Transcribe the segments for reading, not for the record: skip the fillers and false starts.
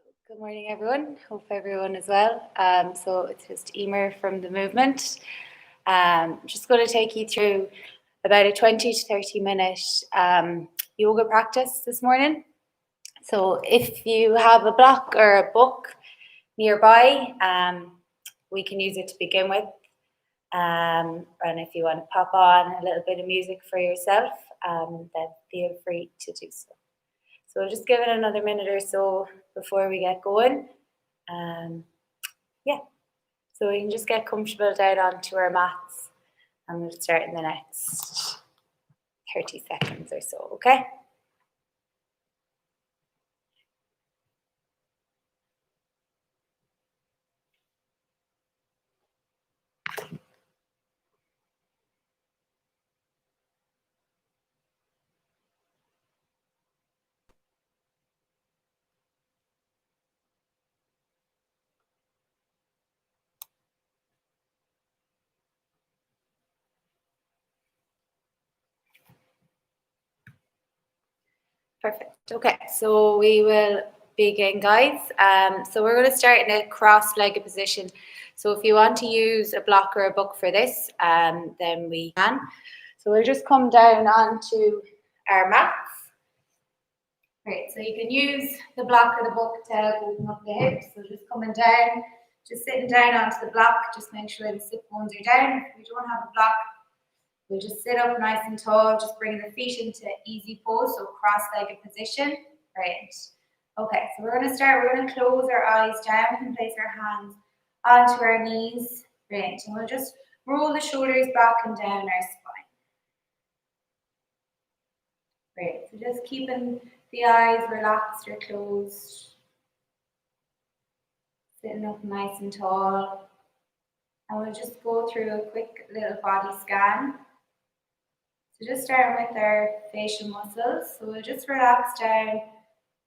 Good morning, everyone. Hope everyone is well. So it's just Eimear from the movement. Just going to take you through about a 20 to 30 minute yoga practice this morning. So if you have a block or a book nearby, we can use it to begin with. And if you want to pop on a little bit of music for yourself, then feel free to do so. So we'll just give it another minute or so before we get going. So we can just get comfortable down onto our mats and we'll start in the next 30 seconds or so, okay? Perfect. Okay, so we will begin, guys. So we're going to start in a cross-legged position. So if you want to use a block or a book for this, then we can. So we'll just come down onto our mats. Great, so you can use the block or the book to help open up the hips. So just coming down, just sitting down onto the block, just make sure the sit bones are down. If we don't have a block, we'll just sit up nice and tall, just bringing the feet into easy pose, so cross-legged position. Great. Okay, so we're going to start, we're going to close our eyes down and place our hands onto our knees. Great, and we'll just roll the shoulders back and down our spine. Great, so just keeping the eyes relaxed or closed. Sitting up nice and tall. And we'll just go through a quick little body scan. So just starting with our facial muscles. So we'll just relax down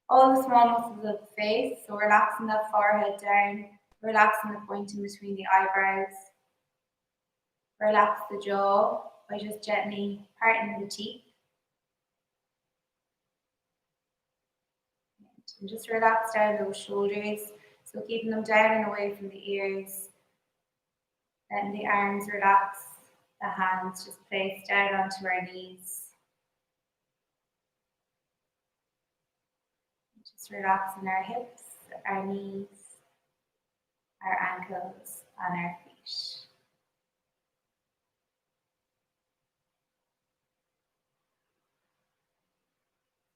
all the small muscles of the face. So relaxing that forehead down, relaxing the point in between the eyebrows. Relax the jaw by just gently parting the teeth. And just relax down those shoulders. So keeping them down and away from the ears. Letting the arms relax, the hands just placed down onto our knees. Just relaxing our hips, our knees, our ankles, and our feet.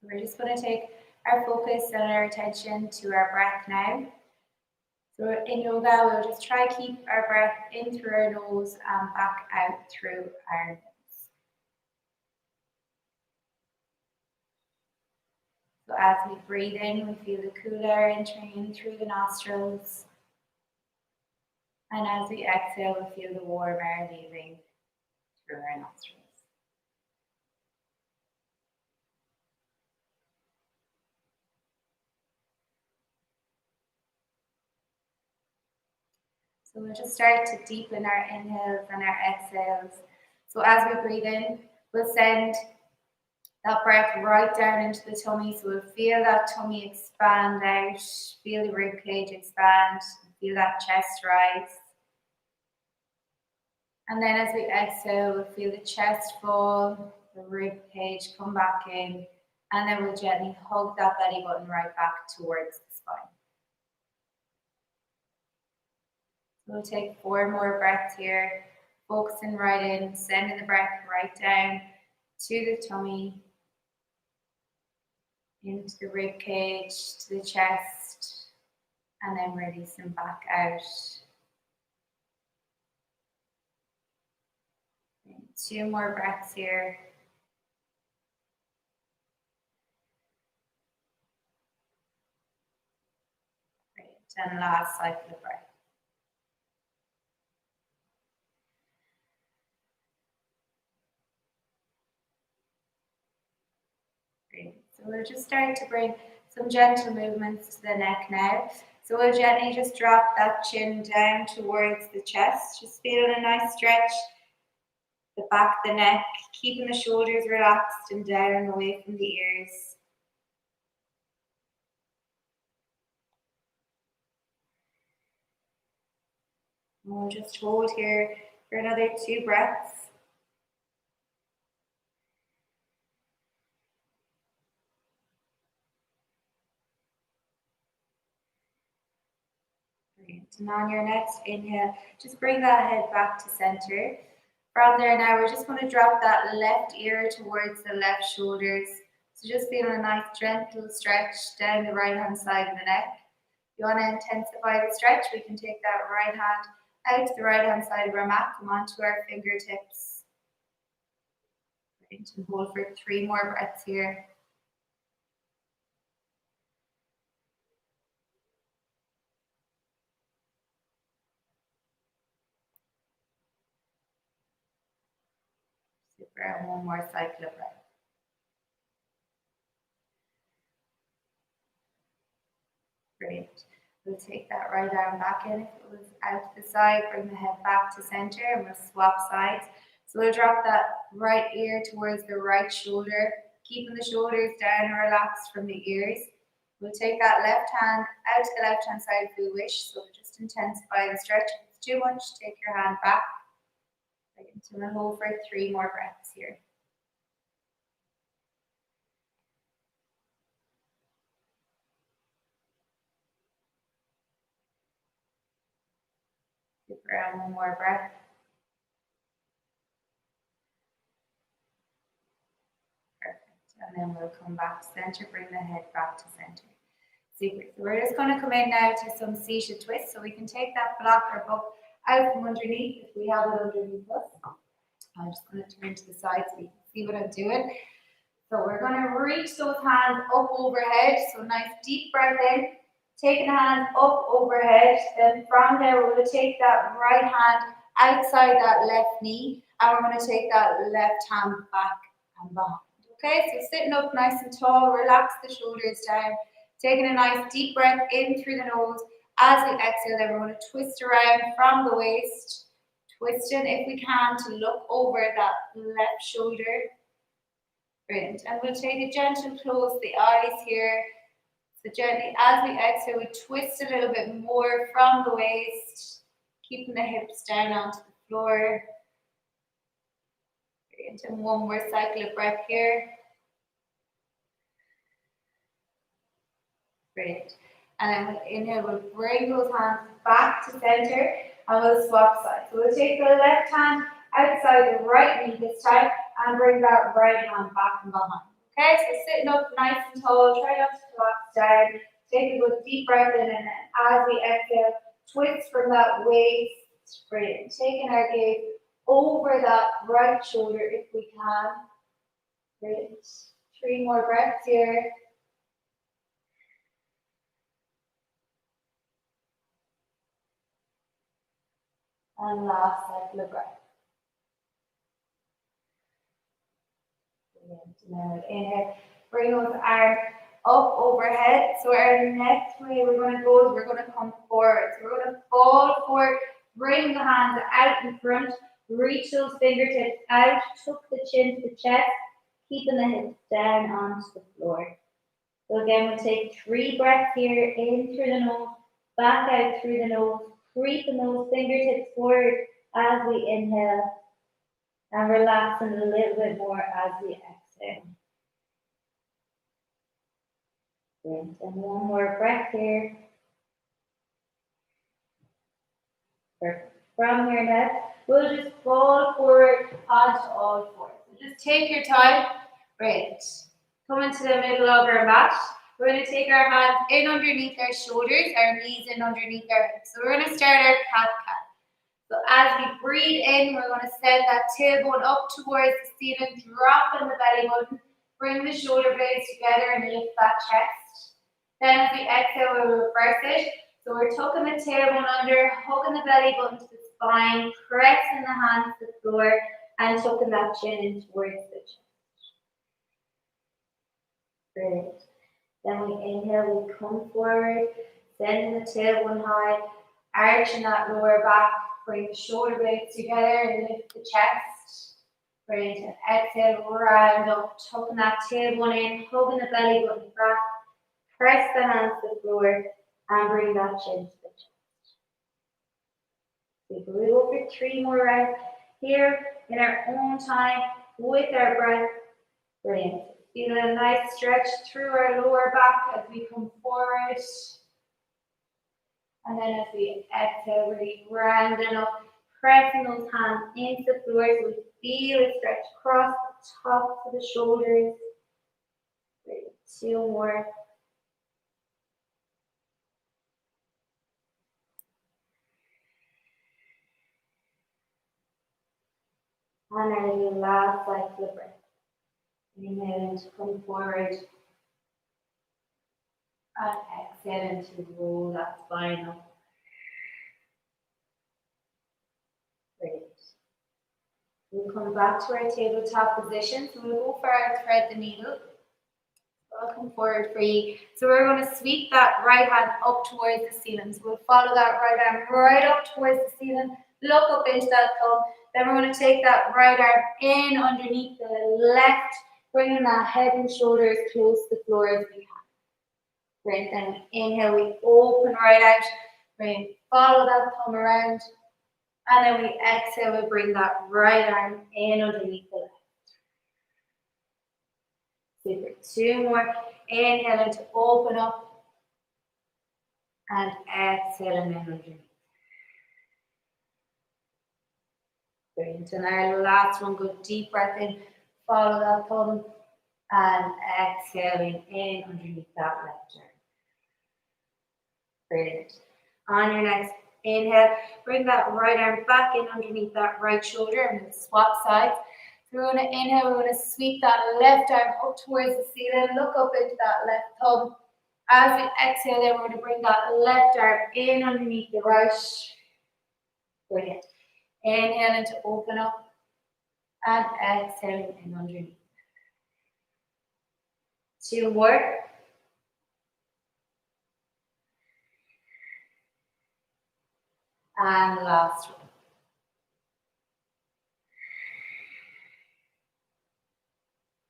We're just going to take our focus and our attention to our breath now. So in yoga, we'll just try to keep our breath in through our nose and back out through our nose. So as we breathe in, we feel the cool air entering in through the nostrils. And as we exhale, we feel the warm air leaving through our nostrils. So we'll just start to deepen our inhales and our exhales. So as we breathe in, we'll send that breath right down into the tummy. So we'll feel that tummy expand out, feel the rib cage expand, feel that chest rise. And then as we exhale, we'll feel the chest fall, the rib cage come back in, and then we'll gently hug that belly button right back towards the spine. We'll take 4 more breaths here, focusing right in, sending the breath right down to the tummy, into the rib cage, to the chest, and then releasing back out. 2 more breaths here. Great, and last cycle of breath. Great, so we'll just start to bring some gentle movements to the neck now. So we'll gently just drop that chin down towards the chest, just feeling a nice stretch. The back of the neck, keeping the shoulders relaxed and down away from the ears. And we'll just hold here for another 2 breaths. Brilliant. And on your next inhale, just bring that head back to center. From there now, we're just going to drop that left ear towards the left shoulders. So just feeling a nice gentle stretch down the right hand side of the neck. If you want to intensify the stretch, we can take that right hand out to the right hand side of our mat, come onto our fingertips. Right, and hold for 3 more breaths here. Super, and 1 more cycle of breath. Great. We'll take that right arm back in. If it was out to the side, bring the head back to center and we'll swap sides. So we'll drop that right ear towards the right shoulder, keeping the shoulders down and relaxed from the ears. We'll take that left hand out to the left hand side if we wish. So just intensify the stretch. If it's too much, take your hand back. Into the hold for 3 more breaths here. Super, and 1 more breath. And then we'll come back to center, bring the head back to center. Super. So we're just going to come in now to some seated twists. So we can take that blocker book out from underneath if we have it underneath us. I'm just going to turn to the side so you can see what I'm doing. So we're going to reach those hands up overhead. So nice deep breath in. Taking the hands up overhead. Then from there, we're going to take that right hand outside that left knee. And we're going to take that left hand back and behind. Okay, so sitting up nice and tall, relax the shoulders down, taking a nice deep breath in through the nose. As we exhale, then we're going to twist around from the waist, twisting if we can to look over that left shoulder. Brilliant. And we'll take a gentle close the eyes here. So gently, as we exhale, we twist a little bit more from the waist, keeping the hips down onto the floor. And 1 more cycle of breath here. Great. And then we'll inhale, we'll bring those hands back to center and we'll swap sides. So we'll take the left hand outside the right knee this time and bring that right hand back and behind. Okay, so sitting up nice and tall, try not to collapse down. Take a good deep breath in and then as we exhale, twist from that waist. Brilliant. Taking our gaze over that right shoulder if we can. Great. 3 more breaths here. And last cycle of breath. Brilliant. Now inhale, bring those arms up overhead. So our next way we're going to go is we're going to come forward. So we're going to fall forward, bring the hands out in front, reach those fingertips out, tuck the chin to the chest, keeping the hips down onto the floor. So again, we'll take 3 breaths here, in through the nose, back out through the nose, creeping those fingertips forward as we inhale, and relaxing a little bit more as we exhale. Great, and 1 more breath here. Perfect. From here now, we'll just fall forward onto all fours. So just take your time. Great. Come into the middle of our mat. We're going to take our hands in underneath our shoulders, our knees in underneath our hips. So we're going to start our cat-cat. So as we breathe in, we're going to send that tailbone up towards the ceiling, drop in the belly button, bring the shoulder blades together and lift that chest. Then as we exhale, we'll reverse it. So we're tucking the tailbone under, hugging the belly button to the spine, pressing the hands to the floor, and tucking that chin in towards the chest. Great. Then we inhale, we come forward, sending the tailbone high, arching that lower back, bring the shoulder blades together and lift the chest. Great. And exhale, round up, tucking that tailbone in, hugging the belly button back, press the hands to the floor, and bring that chin to the chest. Super. We go for 3 more rounds here in our own time with our breath. Brilliant. Feel a nice stretch through our lower back as we come forward. And then as we exhale, really rounding up, pressing those hands into the floor so we feel a stretch across the top of the shoulders. Great. 2 more. And our last cycle of breath. Inhale to come forward. And exhale to roll that spine up. Great. We'll come back to our tabletop position. So we'll go for our thread the needle. I'll come forward for you. So we're going to sweep that right hand up towards the ceiling. So we'll follow that right arm right up towards the ceiling. Look up into that thumb. Then we're going to take that right arm in underneath the left, bringing that head and shoulders close to the floor as we can. Great. Then inhale, we open right out. Great. Follow that thumb around. And then we exhale, we bring that right arm in underneath the left. Super. 2 more. Inhaling to open up. And exhaling in underneath. Brilliant. And our last one, good deep breath in. Follow that thumb. And exhaling in underneath that left arm. Brilliant. On your next inhale, bring that right arm back in underneath that right shoulder and we'll swap sides. So we're going to inhale, we're going to sweep that left arm up towards the ceiling, look up into that left thumb. As we exhale, then we're going to bring that left arm in underneath the right. Brilliant. Inhaling to open up and exhaling in underneath. 2 more. And last one.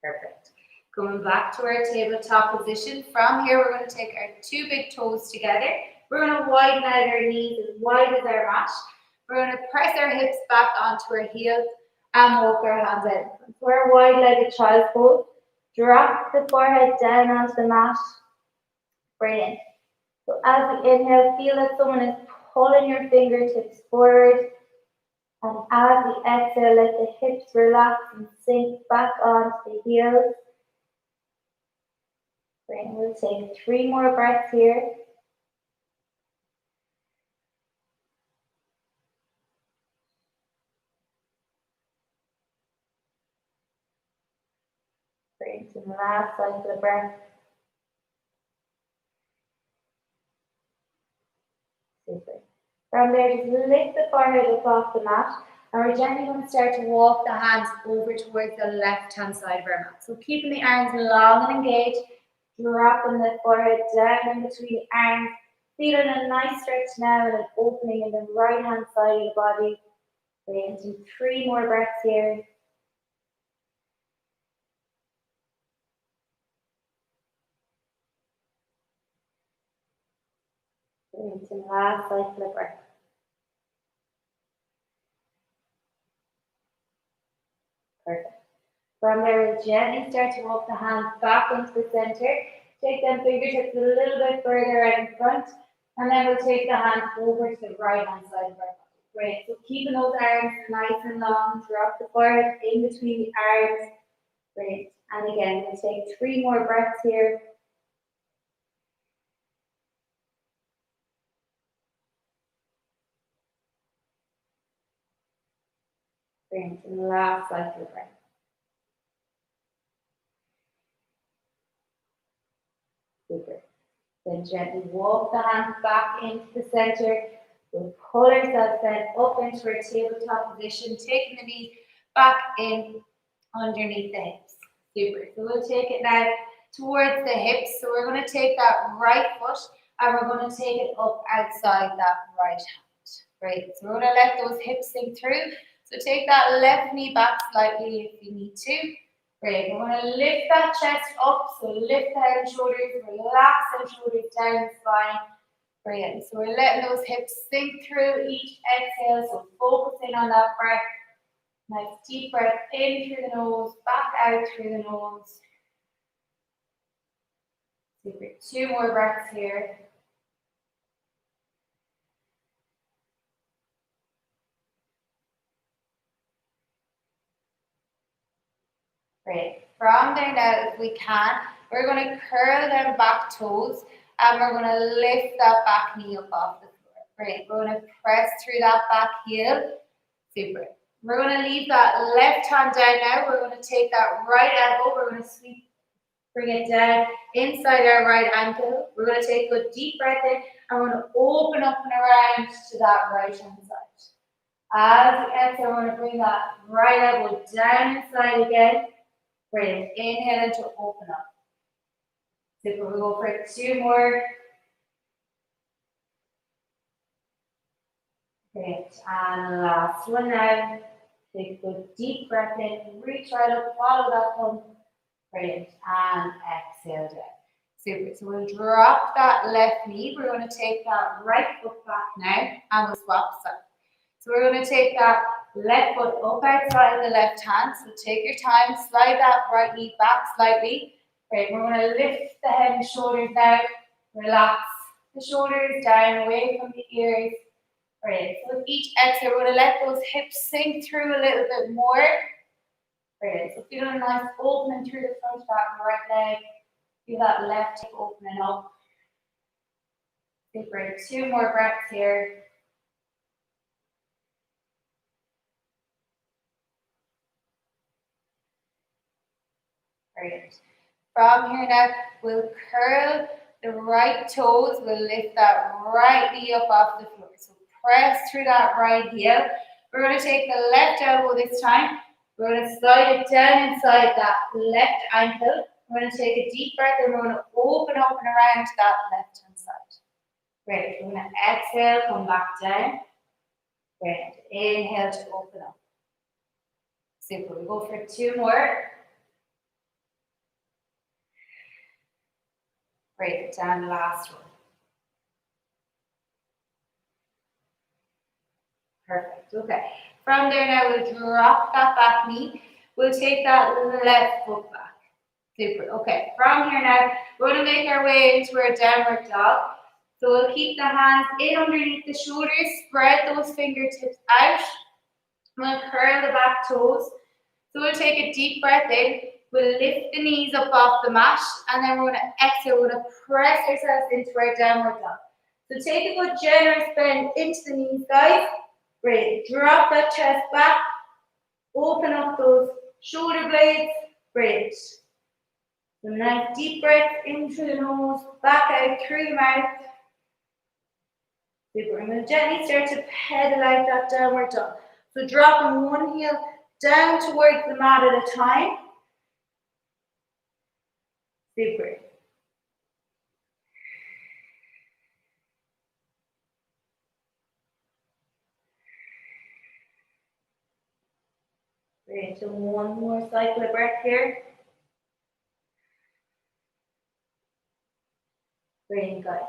Perfect. Coming back to our tabletop position. From here, we're going to take our 2 big toes together. We're going to widen out our knees as wide as our mat. We're going to press our hips back onto our heels and walk our hands out. For our wide-legged child's pose, drop the forehead down onto the mat. Brilliant. So as we inhale, feel that someone is pulling your fingertips forward. And as we exhale, let the hips relax and sink back onto the heels. Great. We'll take 3 more breaths here. Great. And last cycle of breath. Super. From there, just lift the forehead up off the mat. And we're gently going to start to walk the hands over towards the left-hand side of our mat. So keeping the arms long and engaged, dropping the forehead down in between the arms, feeling a nice stretch now and an opening in the right-hand side of the body. Great. Do 3 more breaths here. Great. And last cycle of breath. Perfect. From there, we'll gently start to walk the hands back into the center. Take them fingertips a little bit further out in front. And then we'll take the hands over to the right-hand side of our body. Great. So keeping those arms nice and long. Drop the forehead in between the arms. Great. And again, we'll take 3 more breaths here. Great. And last cycle of breath. Super. Then gently walk the hands back into the center. We'll pull ourselves then up into our tabletop position, taking the knees back in underneath the hips. Super. So we'll take it now towards the hips. So we're going to take that right foot and we're going to take it up outside that right hand. Great. So we're going to let those hips sink through. So take that left knee back slightly if you need to. Great. We're going to lift that chest up. So lift the head and shoulders, relax the shoulders down the spine. Brilliant. So we're letting those hips sink through each exhale. So focusing on that breath. Nice deep breath in through the nose, back out through the nose. Super. 2 more breaths here. Great. From there now, if we can, we're going to curl them back toes and we're going to lift that back knee up off the floor. Great. We're going to press through that back heel. Super. We're going to leave that left hand down now. We're going to take that right elbow. We're going to sweep, bring it down inside our right ankle. We're going to take a good deep breath in and we're going to open up and around to that right hand side. As we exhale, we're going to bring that right elbow down inside again. Brilliant. Inhale and to open up. Super. We'll go for 2 more. Great. And last one now. Take a good deep breath in. Reach right up. Follow that thumb. Brilliant. And exhale down. Super. So we'll drop that left knee. We're going to take that right foot back now and we'll swap sides. So we're going to take that left foot up outside of the left hand. So take your time. Slide that right knee back slightly. Great. We're going to lift the head and shoulders now. Relax the shoulders down away from the ears. Great. So with each exhale, we're going to let those hips sink through a little bit more. Great. So feeling nice opening through the front of that right leg. Feel that left hip opening up. Super. 2 more breaths here. Great. From here now, we'll curl the right toes. We'll lift that right knee up off the floor. So press through that right heel. We're going to take the left elbow this time. We're going to slide it down inside that left ankle. We're going to take a deep breath and we're going to open up and around to that left hand side. Great. We're going to exhale, come back down. Great. Inhale to open up. Super. We'll go for 2 more. Great. Down last one. Perfect. Okay. From there now, we'll drop that back knee. We'll take that left foot back. Super. Okay. From here now, we're going to make our way into our downward dog. So we'll keep the hands in underneath the shoulders. Spread those fingertips out. We'll curl the back toes. So we'll take a deep breath in. We'll lift the knees up off the mat. And then we're going to exhale. We're going to press ourselves into our downward dog. So take a good generous bend into the knees, guys. Great. Drop that chest back. Open up those shoulder blades. Great. So nice deep breath in through the nose, back out through the mouth. Super. And we'll gently start to pedal out that downward dog. So dropping one heel down towards the mat at a time. Super. Great. So one more cycle of breath here. Great, guys.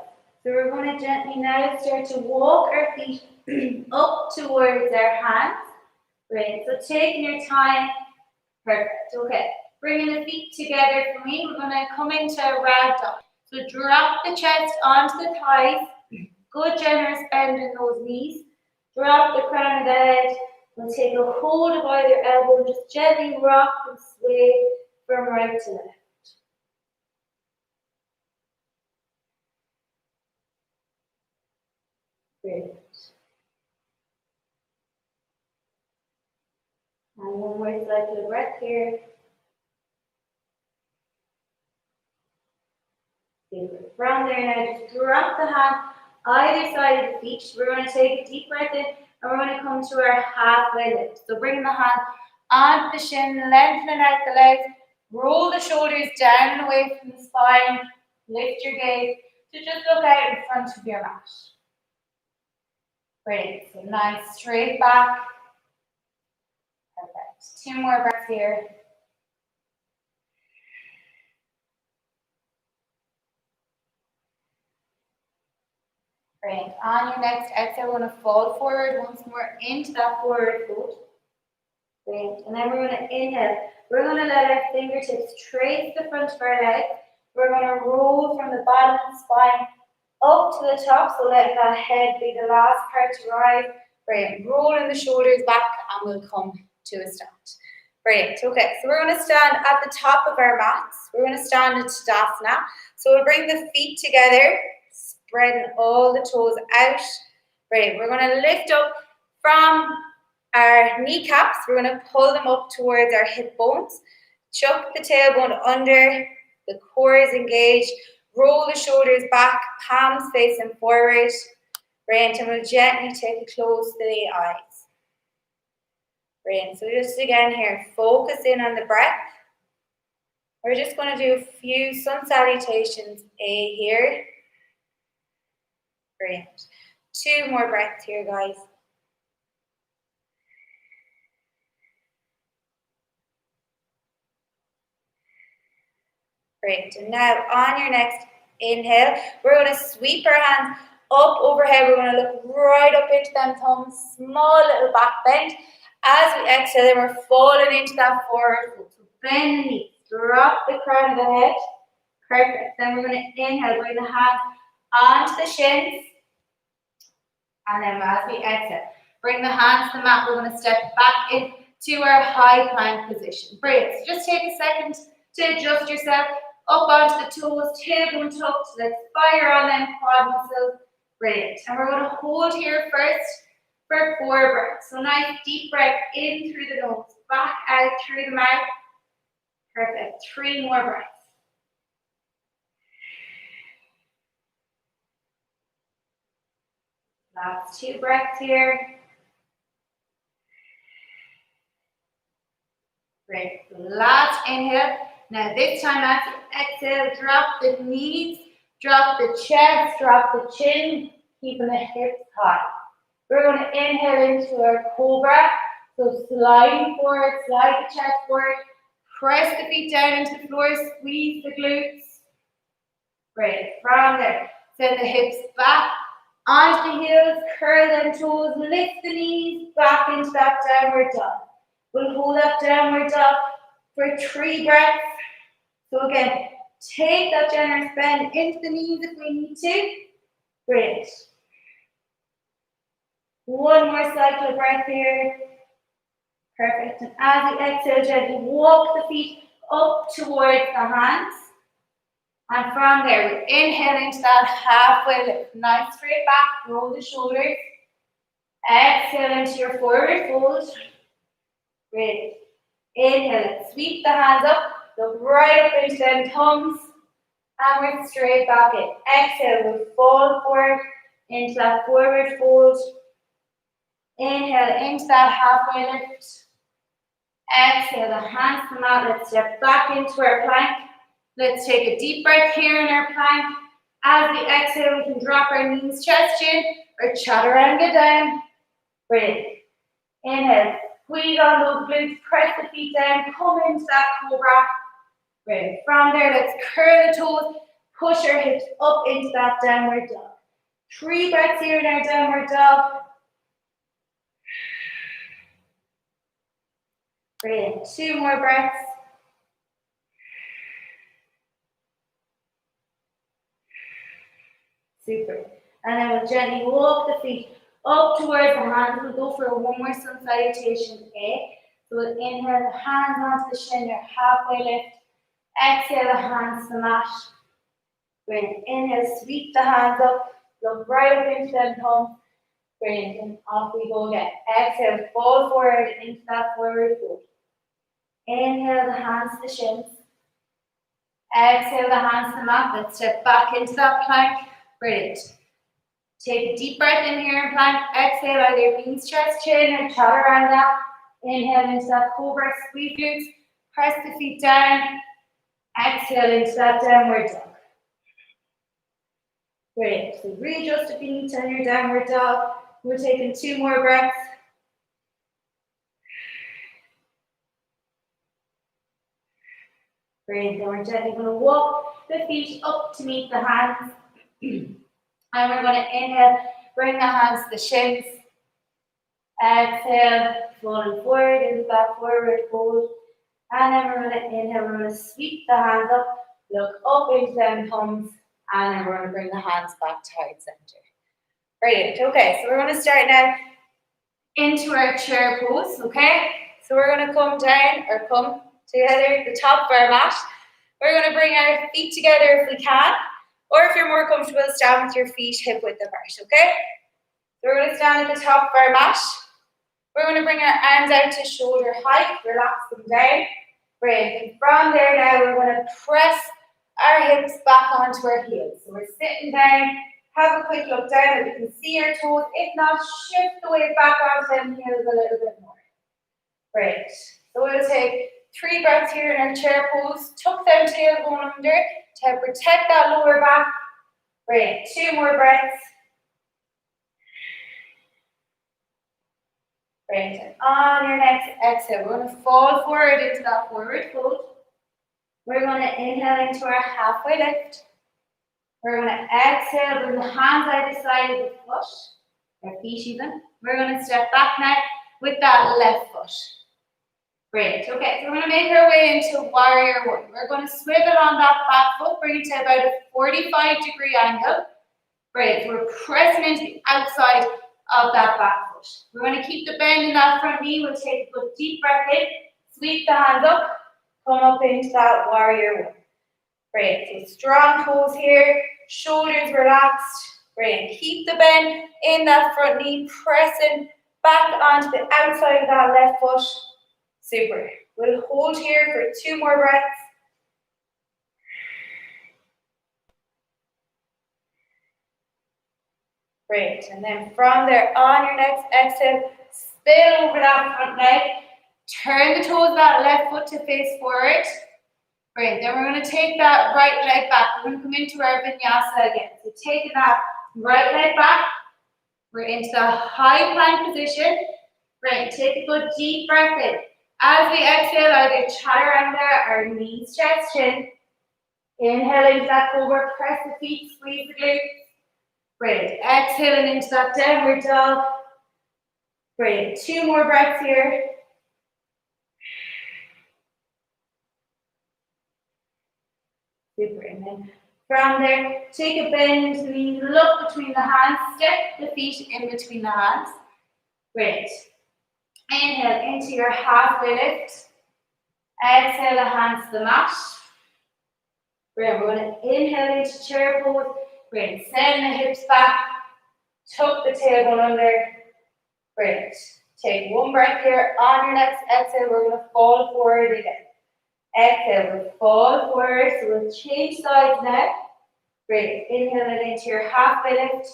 So we're going to gently now start to walk our feet up towards our hands. Great. So taking your time. Perfect. Okay. Bringing the feet together for me. We're going to come into a ragdoll. So drop the chest onto the thighs. Good generous bend in those knees. Drop the crown of the head. We'll take a hold of either elbow and just gently rock and sway from right to left. Great. And one more cycle of breath here. From there now, just drop the hand either side of the feet. We're going to take a deep breath in and we're going to come to our halfway lift. So bring the hand onto the shin, lengthening out the legs, roll the shoulders down and away from the spine, lift your gaze to just look out in front of your mat. Great. So nice straight back. Perfect. 2 more breaths here. Great. On your next exhale, we're going to fold forward once more into that forward fold. Great. And then we're going to inhale. We're going to let our fingertips trace the front of our leg. We're going to roll from the bottom of the spine up to the top. So let that head be the last part to rise. Great. Rolling the shoulders back and we'll come to a stand. Brilliant. Okay, so we're going to stand at the top of our mats. We're going to stand in Tadasana. So we'll bring the feet together, spreading all the toes out. Brilliant. We're going to lift up from our kneecaps. We're going to pull them up towards our hip bones. Chuck the tailbone under. The core is engaged. Roll the shoulders back, palms facing forward. Brilliant. And we'll gently take it close to the eyes. Brilliant. So just again here, focus in on the breath. We're just going to do a few sun salutations here. Brilliant. 2 more breaths here, guys. Great. And now on your next inhale, we're going to sweep our hands up overhead. We're going to look right up into them thumbs, small little back bend. As we exhale, then we're falling into that forward fold. So bend the knees, drop the crown of the head. Perfect. Then we're going to inhale, bring the hands onto the shins. And then as we exhale, bring the hands to the mat. We're going to step back into our high plank position. Brilliant. So just take a second to adjust yourself up onto the toes, tailbone tucked. Let's fire on them quad muscles. Brilliant. And we're going to hold here first for 4 breaths. So nice deep breath in through the nose, back out through the mouth. Perfect. 3 more breaths. Last 2 breaths here. Great. Last inhale. Now this time as you exhale, drop the knees, drop the chest, drop the chin, keeping the hips high. We're going to inhale into our cobra. So sliding forward, slide the chest forward, press the feet down into the floor, squeeze the glutes. Great. From there, send the hips back onto the heels, curl them toes, lift the knees back into that downward dog. We'll hold that downward dog for 3 breaths. So again, take that generous bend into the knees if we need to. Great. 1 more cycle of breath here. Perfect. And as you exhale, gently walk the feet up towards the hands. And from there, we inhale into that halfway lift. Nice straight back, roll the shoulders. Exhale into your forward fold. Great. Inhale, sweep the hands up, look right up into them thumbs. And we're straight back in. Exhale, we'll fall forward into that forward fold. Inhale into that halfway lift. Exhale, the hands come out. Let's step back into our plank. Let's take a deep breath here in our plank. As we exhale, we can drop our knees, chest, chin, or chaturanga down. Brilliant. Inhale, squeeze on those glutes, press the feet down, come into that cobra. Brilliant. From there, let's curl the toes, push our hips up into that downward dog. 3 breaths here in our downward dog. Brilliant. 2 more breaths. Super. And then we'll gently walk the feet up towards the hands. We'll go for 1 more sun salutation. So we'll inhale the hands onto the shin, your halfway lift. Exhale the hands to the mat. Brilliant. Inhale, sweep the hands up. Look right up into them thumbs. Brilliant. And off we go again. Exhale, fall forward into that forward fold. Inhale the hands to the shins. Exhale the hands to the mat. Let's step back into that plank. Brilliant. Take a deep breath in here in plank. Exhale either your knees, chest, chin, or chaturanga. Inhale into that cobra, squeeze glutes. Press the feet down. Exhale into that downward dog. Brilliant. So readjust if you need to on your downward dog. We're taking 2 more breaths. Brilliant. Then we're gently going to walk the feet up to meet the hands. And And we're going to inhale, bring the hands to the shins. Exhale, falling forward into that forward fold. And then we're going to inhale, we're going to sweep the hands up, look up into them thumbs, and then we're going to bring the hands back to heart center. Brilliant. Okay, so we're going to start now into our chair pose, okay? So we're going to come down or come together, the top of our mat. We're going to bring our feet together if we can, or if you're more comfortable, stand with your feet hip width apart, okay? So we're going to stand at the top of our mat. We're going to bring our arms out to shoulder height, relax them down. Brilliant. And from there now, we're going to press our hips back onto our heels. So we're sitting down, have a quick look down, and we can see our toes. If not, shift the weight back onto them heels a little bit more. Great. So we'll take 3 breaths here in our chair pose. Tuck them tailbone under to protect that lower back. Great. 2 more breaths. Great. And on your next exhale, we're going to fall forward into that forward fold. We're going to inhale into our halfway lift. We're going to exhale, bring the hands either side of the foot, our feet even. We're going to step back now with that left foot. Great. Okay, so we're going to make our way into warrior one. We're going to swivel on that back foot, bring it to about a 45-degree angle. Great. So we're pressing into the outside of that back foot. We're going to keep the bend in that front knee. We'll take a good deep breath in, sweep the hands up, come up into that warrior one. Great. So strong toes here, shoulders relaxed. Great. Keep the bend in that front knee, pressing back onto the outside of that left foot. Super. We'll hold here for 2 more breaths. Great. And then from there, on your next exhale, spill over that front leg. Turn the toes of that left foot to face forward. Great. Then we're going to take that right leg back. We're going to come into our vinyasa again. So taking that right leg back. We're into the high plank position. Great. Take a good deep breath in. As we exhale, either chaturanga or knees, chest, chin. Inhale into that cobra, press the feet, squeeze the glutes. Great. Exhaling into that downward dog. Great. 2 more breaths here. Super. And then from there, take a bend into the knees, look between the hands, step the feet in between the hands. Great. Inhale into your halfway lift. Exhale the hands to the mat. Great. We're going to inhale into chair pose. Great. Send the hips back. Tuck the tailbone under. Great. Take 1 breath here. On your next exhale, we're going to fall forward again. Exhale, we'll fall forward. So we'll change sides now. Great. Inhale it into your halfway lift.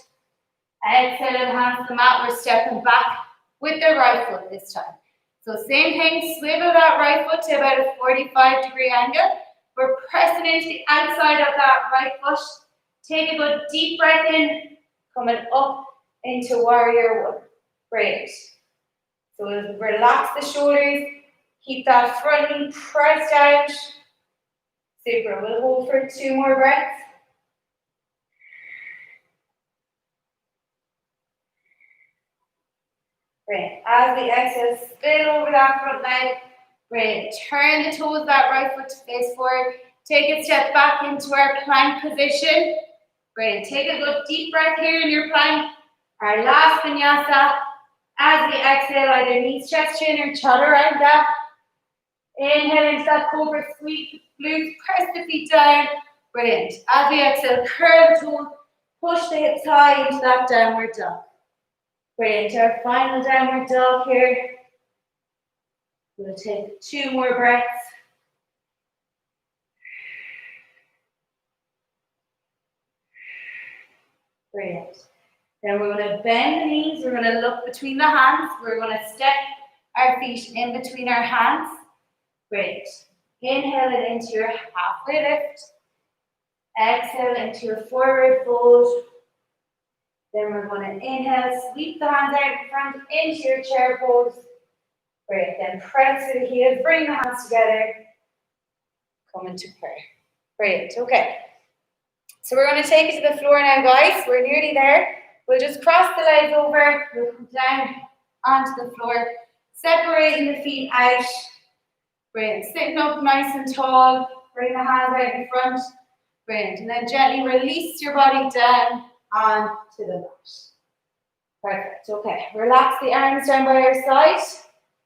Exhale and hands to the mat. We're stepping back with the right foot this time. So same thing, swivel that right foot to about a 45-degree angle. We're pressing into the outside of that right foot. Take a good deep breath in, coming up into warrior one. Great. So we'll relax the shoulders, keep that front knee pressed out. Super. We'll hold for 2 more breaths. Great. As we exhale, spill over that front leg. Great. Turn the toes of that right foot to face forward. Take a step back into our plank position. Great. Take a good deep breath here in your plank. Our last vinyasa. As we exhale, either knees, chest, chin, or chaturanga. Inhale into that cobra, sweep the glutes, press the feet down. Brilliant. As we exhale, curl the toes, push the hips high into that downward dog. Brilliant. Our final downward dog here. We'll take 2 more breaths. Brilliant. Then we're going to bend the knees. We're going to look between the hands. We're going to step our feet in between our hands. Great. Inhale it into your halfway lift. Exhale into your forward fold. Then we're going to inhale, sweep the hands out in front into your chair pose. Great. Then press to the heels, bring the hands together. Come into prayer. Great. Okay. So we're going to take it to the floor now, guys. We're nearly there. We'll just cross the legs over. We'll come down onto the floor, separating the feet out. Brilliant. Sitting up nice and tall. Bring the hands out in front. Brilliant. And then gently release your body down onto the mat. Perfect. Okay. Relax the arms down by your side.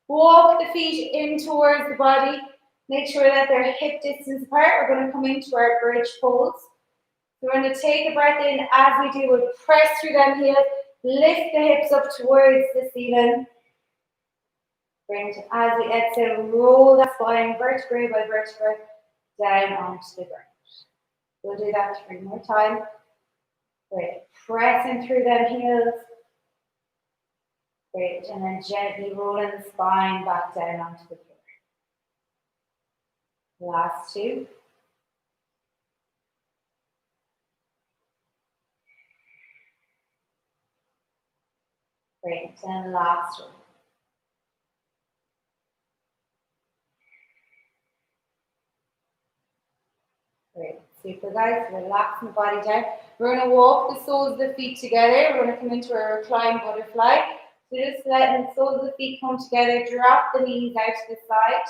Walk the feet in towards the body. Make sure that they're hip distance apart. We're going to come into our bridge pose. We're going to take a breath in. As we do, we'll press through them heels. Lift the hips up towards the ceiling. Brilliant. As we exhale, roll that spine vertebrae by vertebrae down onto the ground. We'll do that 3 more times. Great. Pressing through them heels. Great. And then gently rolling the spine back down onto the floor. Last 2. Great. And last 1. Great. Super, guys. Relaxing the body down. We're going to walk the soles of the feet together. We're going to come into a reclined butterfly. So just letting the soles of the feet come together. Drop the knees out to the side.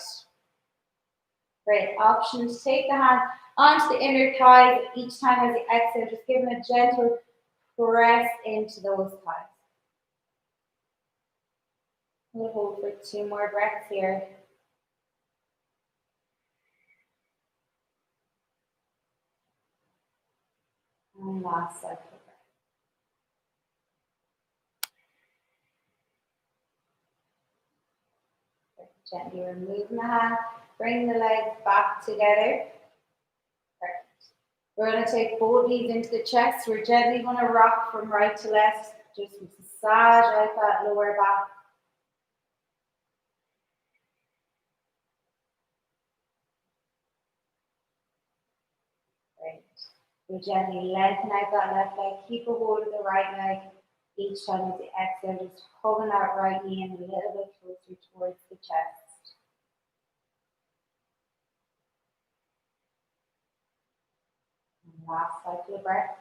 Great. Option to take the hand onto the inner thighs each time as you exhale. Just giving a gentle press into those thighs. We'll hold for 2 more breaths here. And last cycle breath. Gently removing the hand, bring the legs back together. Perfect. We're going to take both knees into the chest. We're gently going to rock from right to left. Just massage out that lower back. Great. We gently lengthen out that left leg. Keep a hold of the right leg. Each time as you exhale, just holding that right knee in a little bit closer towards the chest. And last cycle of breath.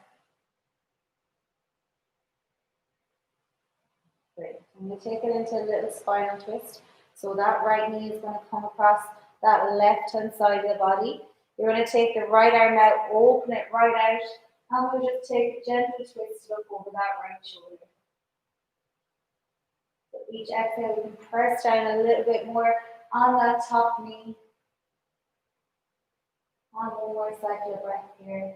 Great. I'm going to take it into a little spinal twist. So that right knee is going to come across that left hand side of the body. You're going to take the right arm out, open it right out, and we'll just take a gentle twist up over that right shoulder. So each exhale, we can press down a little bit more on that top knee. On one more cycle of breath here.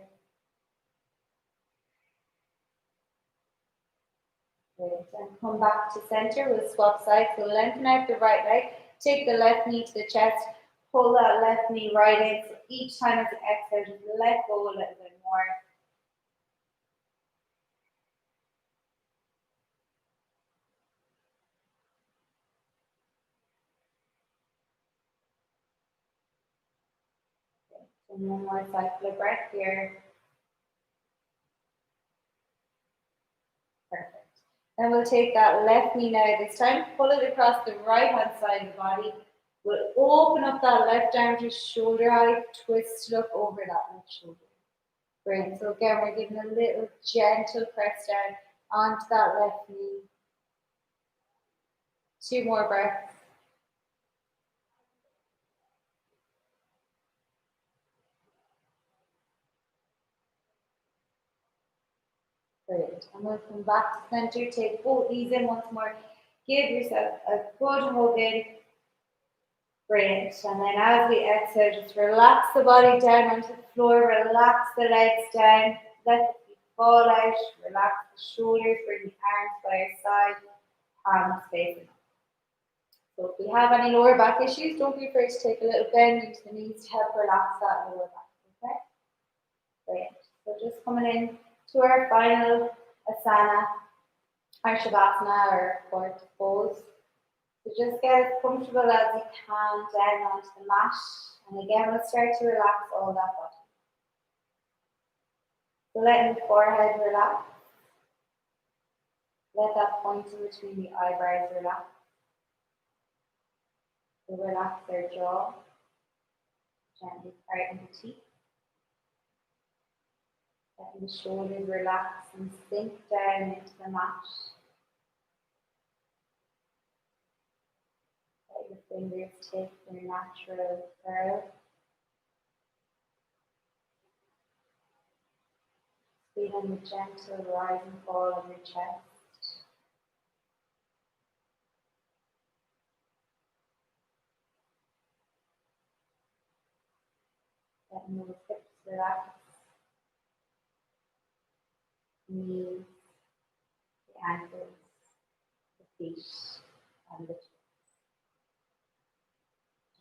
Great. And come back to center. We'll swap sides. So lengthen out the right leg. Take the left knee to the chest. Pull that left knee right in. So each time as you exhale, just let go a little bit more. Okay. So one more cycle of breath here. Perfect. Then we'll take that left knee now this time. Pull it across the right hand side of the body. We'll open up that left arm to shoulder height. Twist it up over that left shoulder. Great. So again, we're giving a little gentle press down onto that left knee. 2 more breaths. Great. And we'll come back to center. Take both knees in once more. Give yourself a good hug in. Great. And then as we exhale, just relax the body down onto the floor. Relax the legs down. Let the feet fall out. Relax the shoulders. Bring the arms by your side. Hands facing up. So if you have any lower back issues, don't be afraid to take a little bend into the knees to help relax that lower back. Okay? Great. So just coming in to our final asana, our shavasana or fourth pose. So just get as comfortable as you can down onto the mat. And again, we'll start to relax all that body. So letting the forehead relax. Let that point in between the eyebrows relax. So relax their jaw. Gently parting the teeth. Letting the shoulders relax and sink down into the mat. Let your fingers take their natural curl. Feeling the gentle rise and fall of your chest. Letting those hips relax. Knees, the ankles, the feet, and the toes.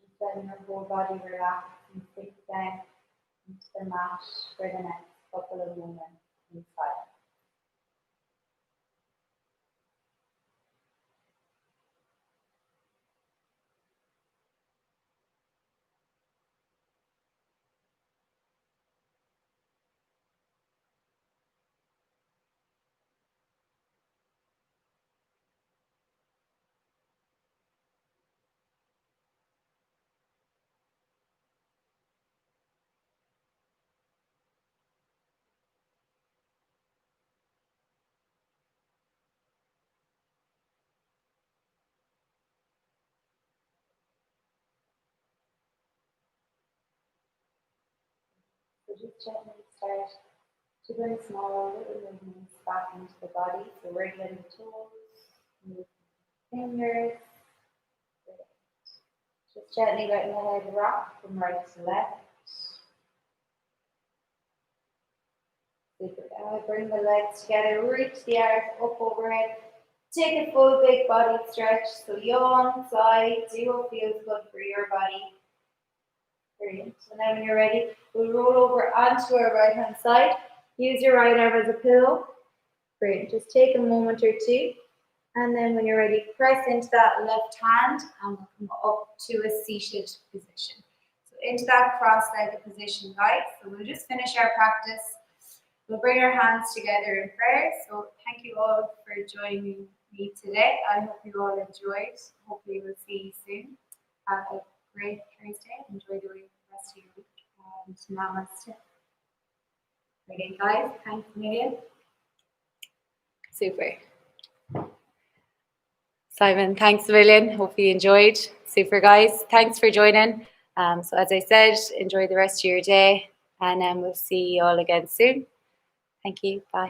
Just letting your whole body relax and sink down into the mat for the next couple of moments in silence. So just gently start to bring small little movements back into the body. So wriggling the toes, moving the fingers. Just gently letting the head rock from right to left. Super. Bring the legs together, reach the arms up overhead. Take a full big body stretch. So yawn, sigh, do what feels good for your body. Brilliant. So now when you're ready, we'll roll over onto our right hand side. Use your right arm as a pillow. Brilliant. Just take a moment or two. And then when you're ready, press into that left hand and we'll come up to a seated position. So into that cross-legged position, guys. So we'll just finish our practice. We'll bring our hands together in prayer. So thank you all for joining me today. I hope you all enjoyed. Hopefully we'll see you soon. Have a great Thursday. Enjoy the rest of your week. And namaste. Brilliant, guys. Thanks a million. Super. Simon, thanks a million. Hope you enjoyed. Super, guys. Thanks for joining. So as I said, enjoy the rest of your day and we'll see you all again soon. Thank you. Bye.